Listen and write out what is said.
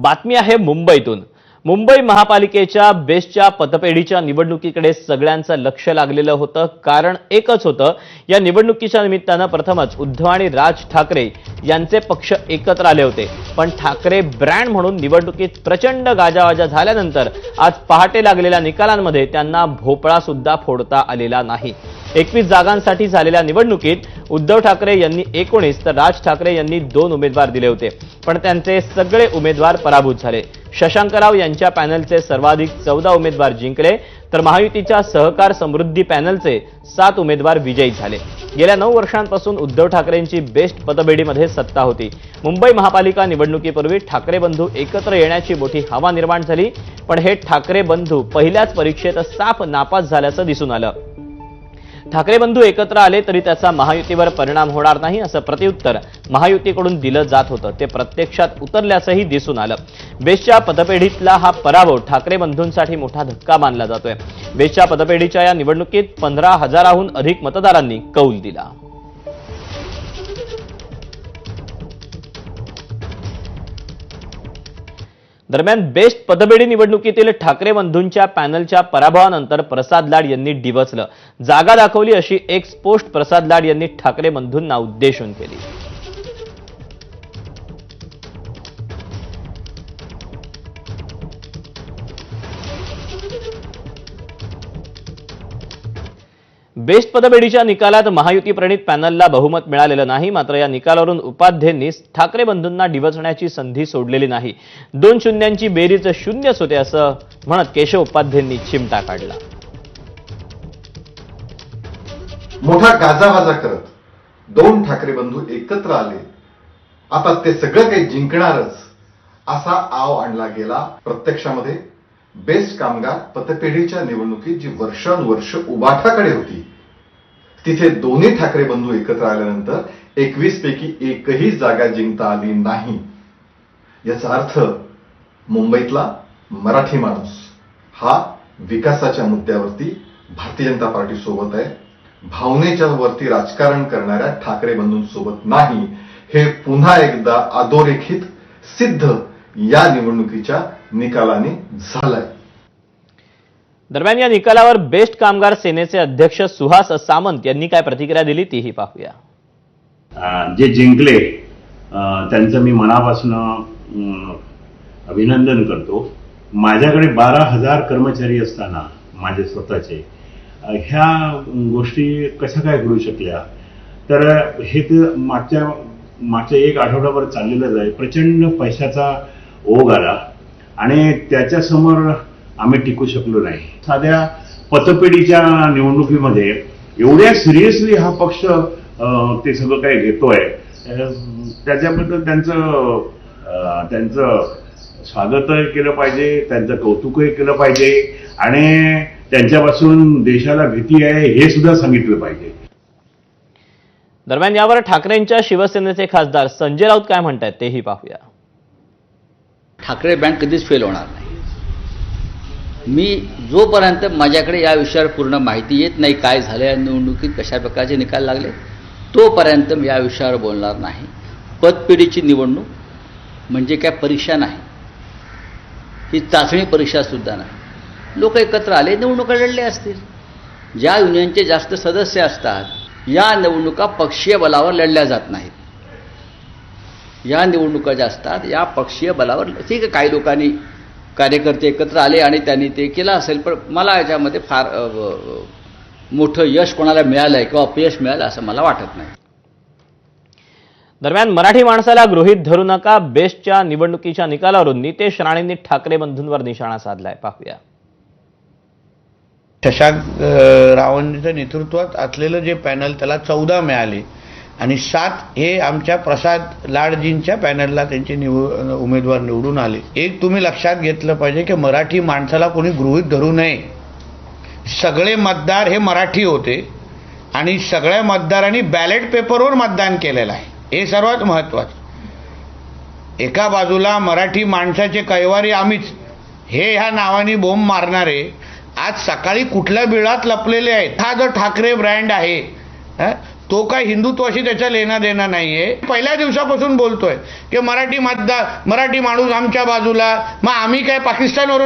बातमी आहे मुंबईतून। मुंबई महापालिकेच्या बेस्टच्या पतपेढीच्या निवडणुकीकडे सगळ्यांचं लक्ष लागलेलं होतं। कारण एकच होतं, या निवडणुकीच्या निमित्तानं प्रथमच उद्धव आणि राज ठाकरे यांचे पक्ष एकत्र आले होते। पण ठाकरे ब्रँड म्हणून निवडणुकीत प्रचंड गाजावाजा झाल्यानंतर आज पहाटे लागलेल्या निकालांमध्ये त्यांना भोपळा सुद्धा फोडता आलेला नाही। 21 जागांसाठी झालेल्या निवडणुकीत उद्धव ठाकरे यांनी 19 तर राज ठाकरे यांनी 2 उमेदवार दिले होते, पण त्यांचे सगळे उमेदवार पराभूत झाले। शशांकराव यांच्या पॅनलचे सर्वाधिक 14 उमेदवार जिंकले, तर महायुतीच्या सहकार समृद्धी पॅनलचे 7 उमेदवार विजयी झाले। गेल्या 9 वर्षांपासून उद्धव ठाकरेंची बेस्ट पतपेढीमध्ये सत्ता होती। मुंबई महापालिका निवडणुकीपूर्वी ठाकरे बंधू एकत्र येण्याची मोठी हवा निर्माण झाली, पण हे ठाकरे बंधू पहिल्याच परीक्षेत साफ नापास झाल्याचं दिसून आलं। ठाकरे बंधू एकत्र आले तरी त्याचा महायुतीवर परिणाम होणार नाही असं प्रत्युत्तर महायुतीकडून दिलं जात होतं, ते प्रत्यक्षात उतरल्याचंही दिसून आलं। बेस्टच्या पतपेढीतला हा पराभव ठाकरे बंधूंसाठी मोठा धक्का मानला जातोय। बेस्टच्या पतपेढीच्या या निवडणुकीत 15,000हून अधिक मतदारांनी कौल दिला। दरम्यान बेस्ट पतपेढी निवडणुकीतील ठाकरे बंधूंच्या पॅनलच्या पराभवानंतर प्रसाद लाड यांनी डिवचलं। जागा दाखवली अशी एक पोस्ट प्रसाद लाड यांनी ठाकरे बंधूंना उद्देशून केली। बेस्ट पतपेढीच्या निकालात महायुती प्रणित पॅनलला बहुमत मिळालेलं नाही। मात्र या निकालावरून उपाध्येंनी ठाकरे बंधूंना डिवचण्याची संधी सोडलेली नाही। 2 शून्यांची बेरीज शून्यच होते असं म्हणत केशव उपाध्येंनी चिमटा काढला। मोठा गाजावाजा करत 2 ठाकरे बंधू एकत्र आले, आता ते सगळं काही जिंकणारच असा आव आणला गेला। प्रत्यक्षामध्ये बेस्ट कामगार पतपेढीच्या निवडणुकीत जी वर्षानुवर्ष उबाठाकडे होती, तिथे दोन्ही ठाकरे बंधू एकत्र आल्यानंतर 21 पैकी एकही जागा जिंकता आली नाही। याचा अर्थ मुंबईतला मराठी माणूस हा विकासाच्या मुद्द्यावरती भारतीय जनता पार्टी सोबत आहे, भावनेच्या वरती राजकारण करणाऱ्या ठाकरे बंधूंसोबत नाही। हे पुन्हा एकदा अधोरेखित सिद्ध या निवडणुकीच्या निकालाने झालाय। दरम्यान या निकालावर बेस्ट कामगार सेनेचे अध्यक्ष सुहास सामंत यांनी काय प्रतिक्रिया दिली तीही पाहूया। जे जिंकले त्यांचं मी मनापासून अभिनंदन करतो। माझ्याकडे 12,000 कर्मचारी असताना माझे स्वतःचे ह्या गोष्टी कशा काय घडू शकल्या, तर हे तर मागच्या 1 आठवड्याभर चाललेलंच आहे। प्रचंड पैशाचा ओघ आला आणि त्याच्यासमोर आम्ही टिकू शकलो नाही। साध्या पतपेढीच्या निवडणुकीमध्ये एवढ्या सिरियसली हा पक्ष ते सगळं काय घेतोय, त्याच्याबद्दल त्यांचं स्वागतही केलं पाहिजे, त्यांचं कौतुकही केलं पाहिजे आणि त्यांच्यापासून देशाला भीती आहे हे सुद्धा सांगितलं पाहिजे। दरम्यान यावर ठाकरेंच्या शिवसेनेचे खासदार संजय राऊत काय म्हणतात तेही पाहूया। ठाकरे बँक कधीच फेल होणार नाही। मी जोपर्यंत माझ्याकडे या विषयावर पूर्ण माहिती येत नाही, काय झालं या निवडणुकीत, कशा प्रकारचे निकाल लागले, तोपर्यंत मी या विषयावर बोलणार नाही। पतपेढीची निवडणूक म्हणजे काय परीक्षा नाही, ही चाचणी परीक्षा सुद्धा नाही। लोक एकत्र आले, निवडणुका लढले असतील। ज्या युनियनचे जास्त सदस्य असतात, या निवडणुका पक्षीय बलावर लढल्या जात नाहीत। या निवडणुका ज्या असतात या पक्षीय बलावर, ठीक आहे काही लोकांनी कार्यकर्ते एकत्र आले आणि त्यांनी ते केलं असेल, पण मला याच्यामध्ये फार मोठं यश कोणाला मिळालंय किंवा अपयश मिळालं असं मला वाटत नाही। दरम्यान मराठी माणसाला गृहीत धरू नका, बेस्टच्या निवडणुकीच्या निकालावरून नितेश राणेंनी ठाकरे बंधूंवर निशाणा साधलाय, पाहूया। शशांक रावांच्या नेतृत्वात असलेलं जे पॅनल त्याला 14 मिळाले आणि 7 हे आमच्या प्रसाद लाडजींच्या पॅनलला त्यांचे उमेदवार निवडून आले। एक तुम्ही लक्षात घेतलं पाहिजे की मराठी माणसाला कोणी गृहीत धरू नये। सगळे मतदार हे मराठी होते आणि सगळ्या मतदारांनी बॅलेट पेपरवर मतदान केलेलं आहे, हे सर्वात महत्त्वाचं। एका बाजूला मराठी माणसाचे कैवारी आम्हीच हे ह्या नावाने बोंब मारणारे आज सकाळी कुठल्या बिळात लपलेले आहेत। हा जो ठाकरे ब्रँड आहे तो काय हिंदुत्वाशी त्याचा लेना देना नाहीये. पहिल्या दिवसापासून बोलतोय की मराठी माणूस आमच्या बाजूला, मग आम्ही काय पाकिस्तानवरून